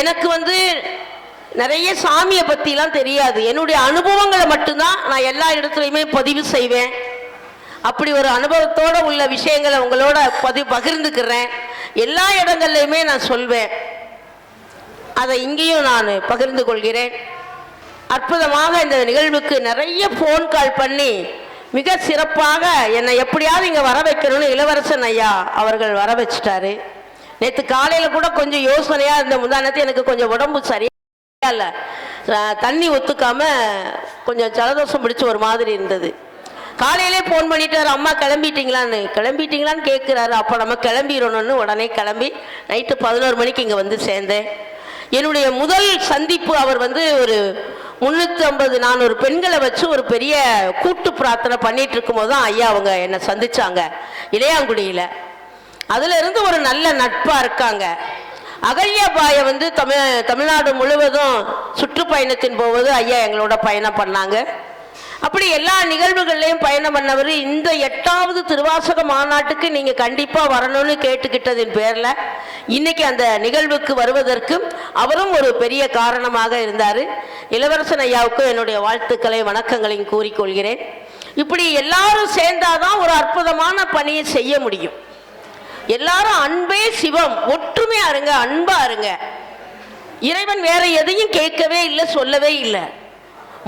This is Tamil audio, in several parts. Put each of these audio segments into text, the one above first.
எனக்கு நிறைய சாமியை பற்றிலாம் தெரியாது. என்னுடைய அனுபவங்களை மட்டும்தான் நான் எல்லா இடத்துலையுமே பதிவு செய்வேன். அப்படி ஒரு அனுபவத்தோடு உள்ள விஷயங்களை உங்களோட பகிர்ந்துக்கிறேன். எல்லா இடங்கள்லையுமே நான் சொல்வேன். அதை இங்கேயும் நான் பகிர்ந்து கொள்கிறேன். அற்புதமாக இந்த நிகழ்வுக்கு நிறைய ஃபோன் கால் பண்ணி மிக சிறப்பாக என்னை எப்படியாவது இங்கே வர வைக்கணும்னு இளவரசன் ஐயா அவர்கள் வர வச்சுட்டாரு. நேற்று காலையில் கூட கொஞ்சம் யோசனையாக இருந்த முந்தானத்து எனக்கு கொஞ்சம் உடம்பு சரியா இல்லை, தண்ணி ஒத்துக்காம கொஞ்சம் ஜலதோஷம் பிடிச்சி ஒரு மாதிரி இருந்தது. காலையிலே ஃபோன் பண்ணிட்டாரு, அம்மா கிளம்பிட்டீங்களான்னு கேட்குறாரு. அப்போ நம்ம கிளம்பிடணும்னு உடனே கிளம்பி நைட்டு 11 மணிக்கு இங்கே வந்து சேர்ந்தேன். என்னுடைய முதல் சந்திப்பு அவர் ஒரு 350-400 பெண்களை வச்சு ஒரு பெரிய கூட்டு பிரார்த்தனை பண்ணிட்டு இருக்கும் போது தான் ஐயா அவங்க என்னை சந்திச்சாங்க இளையாங்குடியில். அதுல இருந்து ஒரு நல்ல நட்பா இருக்காங்க. அகல்யாபாயை தமிழ்நாடு முழுவதும் சுற்றுப்பயணத்தின் போது ஐயா எங்களோட பயணம் பண்ணாங்க. அப்படி எல்லா நிகழ்வுகள்லையும் பயணம் பண்ணவர். இந்த 8வது திருவாசக மாநாட்டுக்கு நீங்க கண்டிப்பா வரணும்னு கேட்டுக்கிட்டதின் பேர்ல இன்னைக்கு அந்த நிகழ்வுக்கு வருவதற்கு அவரும் ஒரு பெரிய காரணமாக இருந்தார். இளவரசன் ஐயாவுக்கும் என்னுடைய வாழ்த்துக்களை வணக்கங்களையும் கூறிக்கொள்கிறேன். இப்படி எல்லாரும் சேர்ந்தாதான் ஒரு அற்புதமான பணியை செய்ய முடியும். எல்லாரும் அன்பே சிவம், ஒற்றுமையா இருங்க, அன்பா இருங்க. இறைவன் வேற எதையும் கேட்கவே இல்லை, சொல்லவே இல்லை.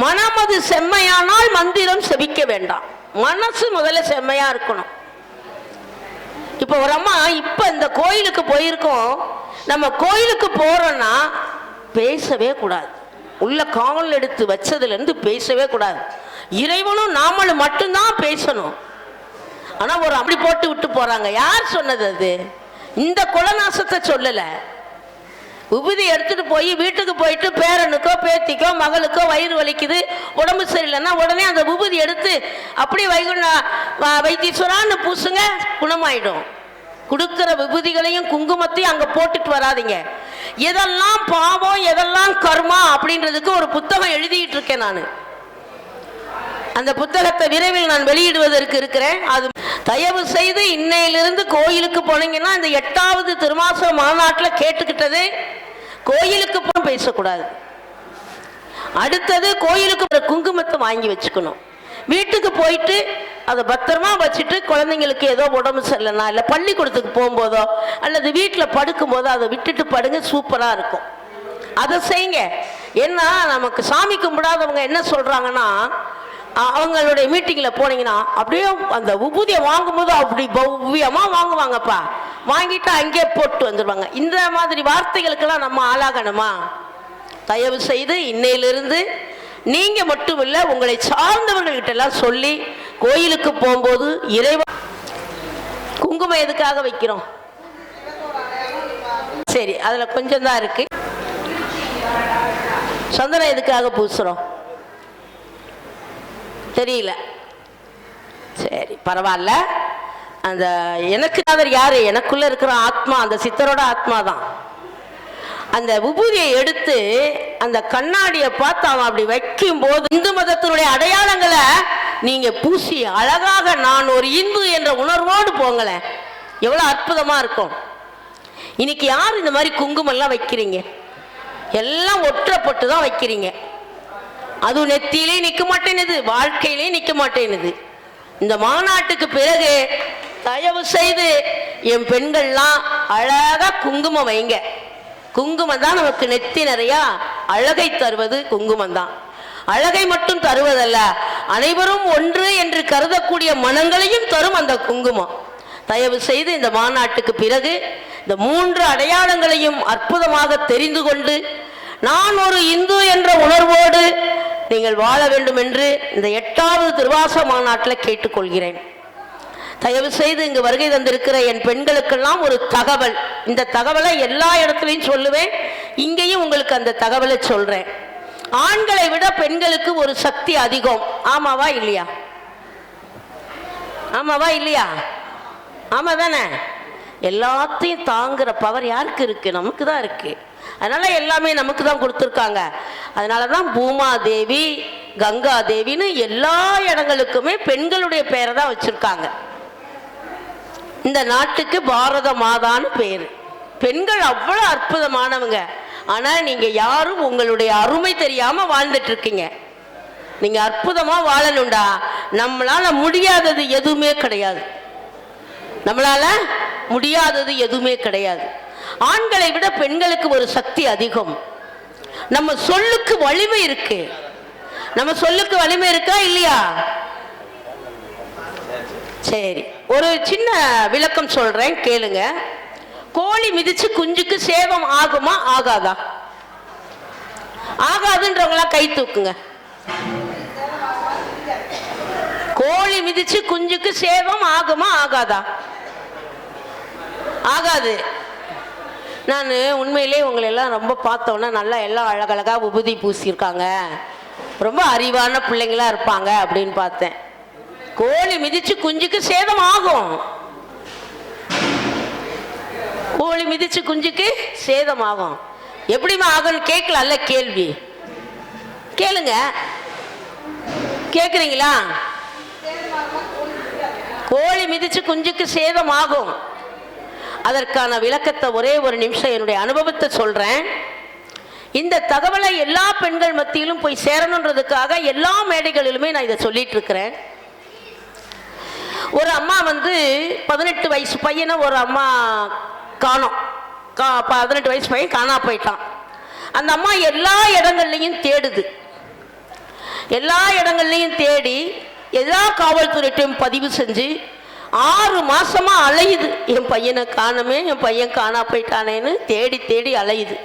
மனமது செம்மையானால் மந்திரம் செபிக்க வேண்டாம். மனசு முதல்ல செம்மையா இருக்கணும். இப்ப ஒரு அம்மா இப்ப இந்த கோயிலுக்கு போயிருக்கோம். நம்ம கோயிலுக்கு போறோம்னா பேசவே கூடாது. உள்ள கால் எடுத்து வச்சதுல இருந்து பேசவே கூடாது. இறைவனும் நாமளும் மட்டும்தான் பேசணும். ஆனா ஒரு அப்படி போட்டு விட்டு போறாங்க. யார் சொன்னது? அது இந்த குலநாசத்தை சொல்லல. உபதி எடுத்துட்டு போய் வீட்டுக்கு போயிட்டு பேரனுக்கோ பேத்திக்கோ மகளுக்கோ வயிறு வலிக்குது, உடம்பு சரியில்லைன்னா உடனே அந்த உபதி எடுத்து அப்படி வைத்தீஸ்வரான்னு பூசுங்க, குணமாயிடும். கொடுக்கிற விபூதிகளையும் குங்குமத்தையும் அங்க போட்டுட்டு வராதிங்க. எதெல்லாம் பாவம் எதெல்லாம் கர்மா அப்படின்றதுக்கு ஒரு புத்தகம் எழுதிட்டு இருக்கேன் நான். அந்த புத்தகத்தை விரைவில் நான் வெளியிடுவதற்கு இருக்கிறேன். அது தயவு செய்து இன்னையிலிருந்து கோயிலுக்கு போனீங்கன்னா இந்த 8வது திருவாசக மாநாட்டில் கேட்டுக்கிட்டது, கோயிலுக்கு போய் பேசக்கூடாது. அடுத்தது கோயிலுக்கு குங்குமத்தை வாங்கி வச்சுக்கணும். வீட்டுக்கு போயிட்டு அதை பத்திரமா வச்சுட்டு குழந்தைங்களுக்கு ஏதோ உடம்பு சரியில்லைனா இல்லை பள்ளிக்கூடத்துக்கு போகும்போதோ அல்லது வீட்டில் படுக்கும் போதோ அதை விட்டுட்டு படுங்க, சூப்பராக இருக்கும். அதை செய்யுங்க. ஏன்னா நமக்கு சாமி கும்பிடாதவங்க என்ன சொல்றாங்கன்னா, அவங்களுடைய மீட்டிங்கில் போனீங்கன்னா அப்படியே அந்த உபூதியை வாங்கும்போது அப்படி பவ்யமா வாங்குவாங்கப்பா, வாங்கிட்டு அங்கே போட்டு வந்துடுவாங்க. இந்த மாதிரி வார்த்தைகளுக்கெல்லாம் நம்ம ஆளாகணுமா? தயவு செய்து இன்னையிலிருந்து நீங்க மட்டும் இல்லை, உங்களை சார்ந்தவர்கள்கிட்ட எல்லாம் சொல்லி கோயிலுக்கு போகும்போது இறைவன் குங்குமம் எதுக்காக வைக்கிறோம்? சரி, அதுல கொஞ்சம் தான் இருக்கு. சந்தனம் எதுக்காக பூசுறோம் தெரியல. சரி, பரவாயில்ல. அந்த எனக்கு யாரு? எனக்குள்ள இருக்கிற ஆத்மா, அந்த சித்தரோட ஆத்மா தான். அந்த விபூதியை எடுத்து அந்த கண்ணாடியை பார்த்து அவன் அப்படி வைக்கும் போது இந்து மதத்தினுடைய அடையாளங்களை நீங்க பூசி அழகாக நான் ஒரு இந்து என்ற உணர்வோடு போங்களேன், எவ்வளவு அற்புதமா இருக்கும். இன்னைக்கு யார் இந்த மாதிரி குங்குமம் எல்லாம் வைக்கிறீங்க? எல்லாம் ஒற்றப்பட்டு தான் வைக்கிறீங்க. அது நெத்தியிலே நிற்க மாட்டேனுது, வாழ்க்கையிலே நிற்க மாட்டேனுது. இந்த மாநாட்டுக்கு பிறகு தயவு செய்து என் பெண்கள்லாம் அழகா குங்குமம் வைங்க. குங்குமம் தான் நமக்கு நெத்தி நிறையா அழகை தருவது. குங்குமம் தான் அழகை மட்டும் தருவதல்ல, அனைவரும் ஒன்று என்று கருதக்கூடிய மனங்களையும் தரும் அந்த குங்குமம். தயவு செய்து இந்த மாநாட்டுக்கு பிறகு இந்த 3 அடையாளங்களையும் அற்புதமாக தெரிந்து கொண்டு நான் ஒரு இந்து என்ற உணர்வோடு நீங்கள் வாழ வேண்டும் என்று இந்த 8வது திருவாசக மாநாட்டில் கேட்டுக்கொள்கிறேன். தயவு செய்து இங்கு வருகை தந்திருக்கிற என் பெண்களுக்கெல்லாம் ஒரு தகவல். இந்த தகவலை எல்லா இடத்துலையும் சொல்லுவேன், இங்கேயும் உங்களுக்கு அந்த தகவலை சொல்றேன். ஆண்களை விட பெண்களுக்கு ஒரு சக்தி அதிகம். ஆமாவா இல்லையா? ஆமாவா இல்லையா? ஆமா தானே? எல்லாத்தையும் தாங்குற பவர் யாருக்கு இருக்கு? நமக்கு தான் இருக்கு. அதனால எல்லாமே நமக்கு தான் கொடுத்துருக்காங்க. அதனாலதான் பூமாதேவி, கங்கா தேவின்னு எல்லா இடங்களுக்குமே பெண்களுடைய பெயரை தான் வச்சிருக்காங்க. இந்த நாட்டுக்கு பாரத மாதான்னு பேரு. பெண்கள் அவ்வளவு அற்புதமானவங்க. ஆனா நீங்க யாரும் உங்களுடைய அருமை தெரியாம வாழ்ந்துட்டு இருக்கீங்க. நீங்க அற்புதமா வாழணும்டா. நம்மளால முடியாதது எதுவுமே கிடையாது. நம்மளால முடியாதது எதுவுமே கிடையாது. ஆண்களை விட பெண்களுக்கு ஒரு சக்தி அதிகம். நம்ம சொல்லுக்கு வலிமை இருக்கு. நம்ம சொல்லுக்கு வலிமை இருக்கா இல்லையா? சரி, ஒரு சின்ன விளக்கம் சொல்றேன், கேளுங்க. கோழி மிதிச்சு குஞ்சுக்கு சேவம் ஆகுமா ஆகாதா? ஆகாதுன்றவங்களா கை தூக்குங்க. கோழி மிதிச்சு குஞ்சுக்கு சேவம் ஆகுமா ஆகாதா? ஆகாது. நான் உண்மையிலே உங்களை எல்லாம் ரொம்ப பார்த்தோன்னா நல்லா எல்லாம் அழகழகா உபதி பூசியிருக்காங்க, ரொம்ப அறிவான பிள்ளைங்களா இருப்பாங்க அப்படின்னு பார்த்தேன். கோழி மிதிச்சு குஞ்சுக்கு சேதம் ஆகும். கோழி மிதிச்சு குஞ்சுக்கு சேதம் ஆகும். எப்படிமா ஆகும்னு கேட்கல கேள்வி. கேளுங்க, கேக்குறீங்களா? கோழி மிதிச்சு குஞ்சுக்கு சேதம் ஆகும். அதற்கான விளக்கத்தை ஒரே ஒரு நிமிஷம் என்னுடைய அனுபவத்தை சொல்றேன். இந்த தகவலை எல்லா பெண்கள் மத்தியிலும் போய் சேரணுன்றதுக்காக எல்லா மேடைகளிலுமே நான் இதை சொல்லிட்டு இருக்கிறேன். ஒரு அம்மா 18 வயசு பையனை ஒரு அம்மா காணோம். 18 வயசு பையன் காணா போயிட்டான். அந்த அம்மா எல்லா இடங்கள்லையும் தேடுது. எல்லா இடங்கள்லையும் தேடி எல்லா காவல்துறையிட்டையும் பதிவு செஞ்சு 6 மாசமா அலையுது. என் பையனை காணுமே, என் பையன் காணா போயிட்டானேன்னு தேடி தேடி அலையுது.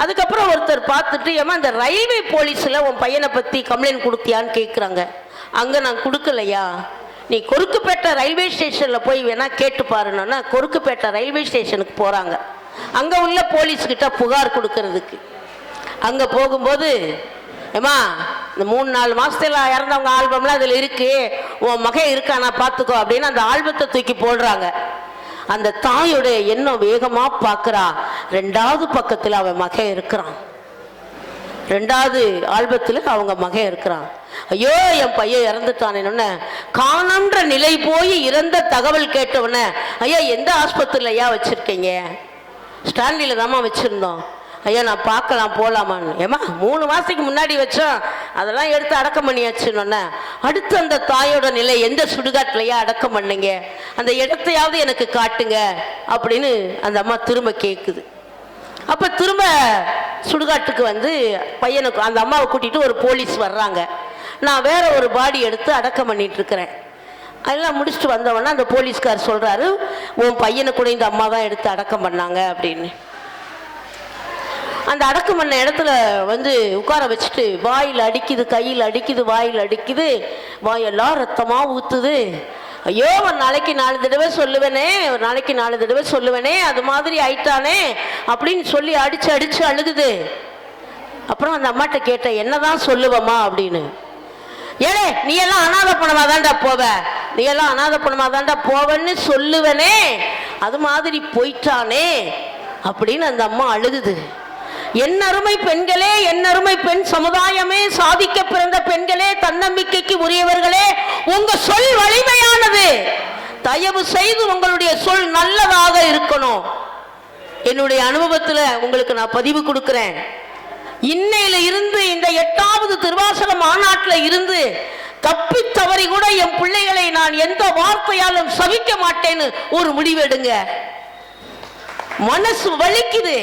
அதுக்கப்புறம் ஒருத்தர் பார்த்துட்டு, ஏமா இந்த ரயில்வே போலீஸில் உன் பையனை பற்றி கம்ப்ளைண்ட் கொடுத்தியான்னு கேட்குறாங்க. அங்கே நான் கொடுக்கலையா, நீ கொருக்குப்பேட்டை ரயில்வே ஸ்டேஷனில் போய் வேணா கேட்டு பாருன்னா கொருக்குப்பேட்டை ரயில்வே ஸ்டேஷனுக்கு போகிறாங்க. அங்கே உள்ள போலீஸ்கிட்ட புகார் கொடுக்கறதுக்கு. அங்கே போகும்போது, ஏமா இந்த 3-4 மாசத்துல இறந்தவங்க ஆல்பம்லாம் அதில் இருக்கு, உன் மகன் இருக்கானா பார்த்துக்கோ அப்படின்னு அந்த ஆல்பத்தை தூக்கி போடுறாங்க. அந்த தாயோட எண்ணம் வேகமா பார்க்குறா. 2வது பக்கத்தில் அவன் மகன் இருக்கிறான். 2வது ஆல்பத்தில் அவங்க மகன் இருக்கிறான். ஐயோ என் பையன் இறந்துட்டானேன்னு காணன்ற நிலை போய் இறந்த தகவல் கேட்டவன, ஐயா எந்த ஆஸ்பத்திரியில் ஐயா வச்சிருக்கீங்க? ஸ்டான்லியில் தாம்மா வச்சிருந்தோம். ஐயா நான் பார்க்கலாம் போகலாமான்னு. ஏமா 3 மாதத்துக்கு முன்னாடி வச்சோம், அதெல்லாம் எடுத்து அடக்கம் பண்ணியாச்சுன்னு. அடுத்து அந்த தாயோட நிலை, எந்த சுடுகாட்டிலையா அடக்கம் பண்ணீங்க, அந்த இடத்தையாவது எனக்கு காட்டுங்க அப்படின்னு அந்த அம்மா திரும்ப கேட்குது. அப்போ திரும்ப சுடுகாட்டுக்கு பையனுக்கு அந்த அம்மாவை கூட்டிகிட்டு ஒரு போலீஸ் வர்றாங்க. நான் வேற ஒரு பாடி எடுத்து அடக்கம் பண்ணிட்டு இருக்கிறேன். அதெல்லாம் முடிச்சுட்டு வந்தவொடனே அந்த போலீஸ்கார் சொல்கிறாரு, உன் பையனை கூட இந்த அம்மா தான் எடுத்து அடக்கம் பண்ணாங்க அப்படின்னு. அந்த அடக்கம் பண்ண இடத்துல உட்கார வச்சுட்டு வாயில் அடிக்குது, கையில் அடிக்குது, வாயில் அடிக்குது, வாயெல்லாம் ரத்தமாக ஊற்றுது. ஐயோ ஒரு நாளைக்கு 4 தடவை சொல்லுவேனே, ஒரு நாளைக்கு 4 தடவை சொல்லுவேனே, அது மாதிரி ஆயிட்டானே அப்படின்னு சொல்லி அடிச்சு அடிச்சு அழுகுது. அப்புறம் அந்த அம்மாட்ட கேட்டேன், என்னதான் சொல்லுவம்மா அப்படின்னு. ஏழே நீ எல்லாம் அநாத பணமா தான்டா போவ, நீ எல்லாம் அநாத பணமா தான்டா போவன்னு சொல்லுவனே, அது மாதிரி போயிட்டானே அப்படின்னு அந்த அம்மா அழுகுது. என் அருமை பெண்களே, என் அருமை பெண் சமுதாயமே, சாதிக்க பிறந்த பெண்களே, தன்னம்பிக்கைக்கு உரியவர்களே, உங்க சொல் வலிமையானது. தயவு செய்து உங்களுடைய சொல் நல்லதாக இருக்கணும். என்னுடைய அனுபவத்தில் உங்களுக்கு நான் பதிவு கொடுக்கிறேன். இன்னையில இருந்து இந்த 8வது திருவாசக மாநாட்டில் இருந்து தப்பி தவறி கூட என் பிள்ளைகளை நான் எந்த வார்த்தையாலும் சபிக்க மாட்டேன்னு ஒரு முடிவெடுங்க. மனசு வலிக்குது.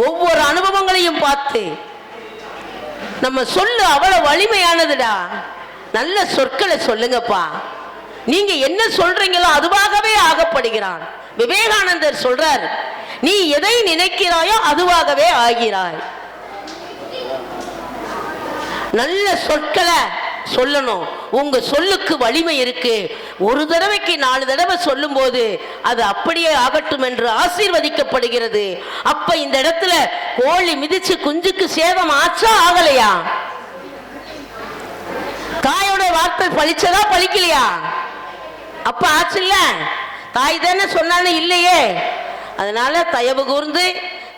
ஒவ்வொரு அனுபவங்களையும் பார்த்து நம்ம சொல்லு அவ்வளவு வலிமையானதுடா. நல்ல சொற்களை சொல்லுங்கப்பா. நீங்க என்ன சொல்றீங்களோ அதுவாகவே ஆகப்படுகிறான். விவேகானந்தர் சொல்றார், நீ எதை நினைக்கிறாயோ அதுவாகவே ஆகிறாய். நல்ல சொற்களை சொல்லணும். உங்க சொல்லுக்கு வலிமை இருக்கு. ஒரு தடவைக்கு 4 தடவை சொல்லும் போது அது அப்படியே ஆகட்டும் என்று ஆசீர்வதிக்கப்படுகிறது. அப்ப இந்த இடத்துல கோழி மிதிச்சு குஞ்சுக்கு சேதம் ஆச்சா ஆகலையா? தாயோட வார்த்தை பழிச்சதா பழிக்கலையா? அப்ப ஆச்சு இல்ல? தாய் தானே சொன்னானு இல்லையே. அதனால தயவு கூர்ந்து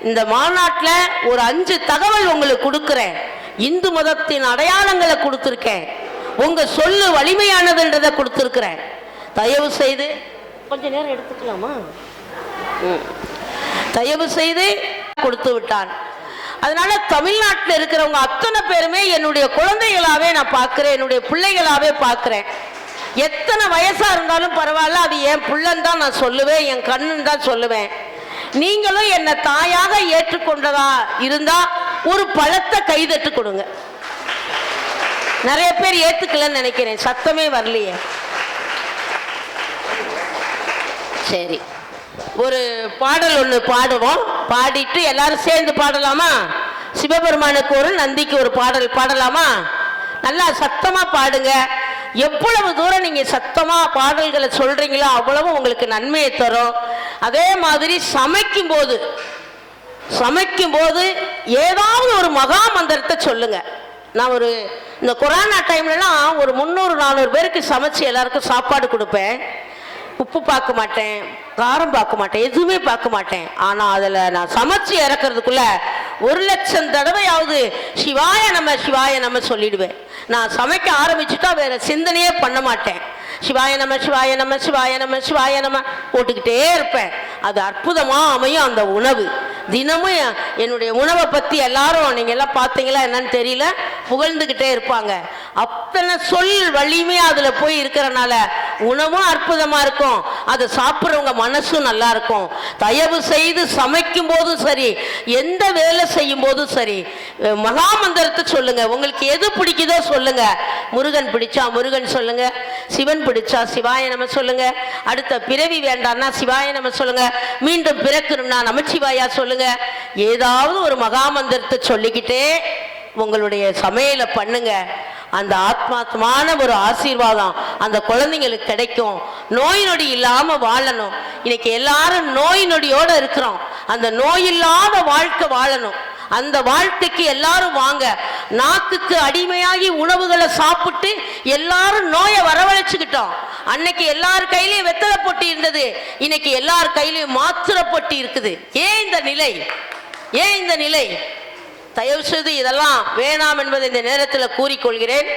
இந்த மாநாட்டில் ஒரு 5 தகவல் உங்களுக்கு கொடுக்கிறேன். இந்து மதத்தின் அடையாளங்களை கொடுத்திருக்கேன். உங்க சொல்லு வலிமையானதுன்றதை கொடுத்திருக்கிறேன். தயவு செய்து கொஞ்ச நேரம் எடுத்துக்கலாமா? தயவு செய்து கொடுத்து விட்டான். அதனால தமிழ்நாட்டில் இருக்கிறவங்க அத்தனை பேருமே என்னுடைய குழந்தைகளாவே நான் பார்க்கிறேன், என்னுடைய பிள்ளைகளாவே பார்க்கிறேன். எத்தனை வயசா இருந்தாலும் பரவாயில்ல, அது என் பிள்ளைன்னு தான் நான் சொல்லுவேன், என் கண்ணுன்னு தான் சொல்லுவேன். நீங்களும் என்னை தாயாக ஏற்றுக்கொண்டதா இருந்தா ஒரு பழத்தை கைதட்டு கொடுங்க. நிறைய பேர் ஏத்துக்கலன்னு நினைக்கிறேன், சத்தமே வரலையே. சரி, ஒரு பாடல் ஒன்று பாடுவோம், பாடிட்டு எல்லாரும் சேர்ந்து பாடலாமா? சிவபெருமானுக்கு ஒரு, நந்திக்கு ஒரு பாடல் பாடலாமா? நல்லா சத்தமா பாடுங்க. எவ்வளவு தூரம் நீங்க சத்தமா பாடல்களை சொல்றீங்களோ அவ்வளவு உங்களுக்கு நன்மையை தரும். அதே மாதிரி சமைக்கும் போது ஏதாவது ஒரு மகா மந்திரத்தை சொல்லுங்க. நான் இந்த கொரோனா டைம்லலாம் ஒரு 300-400 பேருக்கு சமைச்சு எல்லாருக்கும் சாப்பாடு கொடுப்பேன். உப்பு பார்க்க மாட்டேன், காரம் பார்க்க மாட்டேன், எதுவுமே பார்க்க மாட்டேன். ஆனால் அதில் நான் சமைச்சு இறக்கிறதுக்குள்ள 1,00,000 தடவையாவது சிவாய நம்ம சொல்லிடுவேன். நான் சமைக்க ஆரம்பிச்சுட்டா வேற சிந்தனையே பண்ண மாட்டேன். சிவாய நம சிவாய நம சிவாய நம சிவாய நம போட்டுக்கிட்டே இருப்பேன். அது அற்புதமா அமையும் அந்த உணவு. தினமும் என்னுடைய உணவை பற்றி எல்லாரும் நீங்கள் எல்லாம் பார்த்தீங்களா என்னன்னு தெரியல, புகழ்ந்துக்கிட்டே இருப்பாங்க. அத்தனை சொல் வலிமையா அதில் போய் இருக்கிறனால உணவும் அற்புதமாக இருக்கும், அதை சாப்பிட்றவங்க மனசும் நல்லா இருக்கும். தயவு செய்து சமைக்கும் போதும் சரி, எந்த வேலை செய்யும் போதும் சரி, மகாமந்திரத்தை சொல்லுங்க. உங்களுக்கு எது பிடிக்குதோ சொல்லுங்க. முருகன் பிடிச்சா முருகன் சொல்லுங்க, சிவன் பிடிச்சா சிவாய நம சொல்லுங்க, அடுத்த பிறவி வேண்டாம்னா சிவாய நம சொல்லுங்க, மீண்டும் பிறக்கணும்னா நமச்சிவாயா சொல்லுங்க. ஏதாவது ஒரு மகாமந்திரத்தை சொல்லிக்கிட்டே உங்களுடைய சமையலை பண்ணுங்க. அந்த ஆத்மாத்மான ஒரு ஆசீர்வாதம் அந்த குழந்தைங்களுக்கு கிடைக்கும். நோய் நொடி இல்லாம வாழணும். இன்னைக்கு எல்லாரும் நோய் நொடியோட இருக்கிறோம். அந்த நோய் இல்லாத வாழ்க்கை வாழணும். அந்த வாழ்க்கைக்கு எல்லாரும் வாங்க. நாக்குக்கு அடிமையாகி உணவுகளை சாப்பிட்டு எல்லாரும் நோயை வரவழைச்சுக்கிட்டோம். அன்னைக்கு எல்லார் கையிலையும் வெத்தலை பொட்டி இருந்தது, இன்னைக்கு எல்லார் கையிலையும் மாத்திரை பொட்டி இருக்குது. ஏன் இந்த நிலை? தயவு செய்து இதெல்லாம் வேணாம் என்பதை இந்த நேரத்தில் கூறிக்கொள்கிறேன்.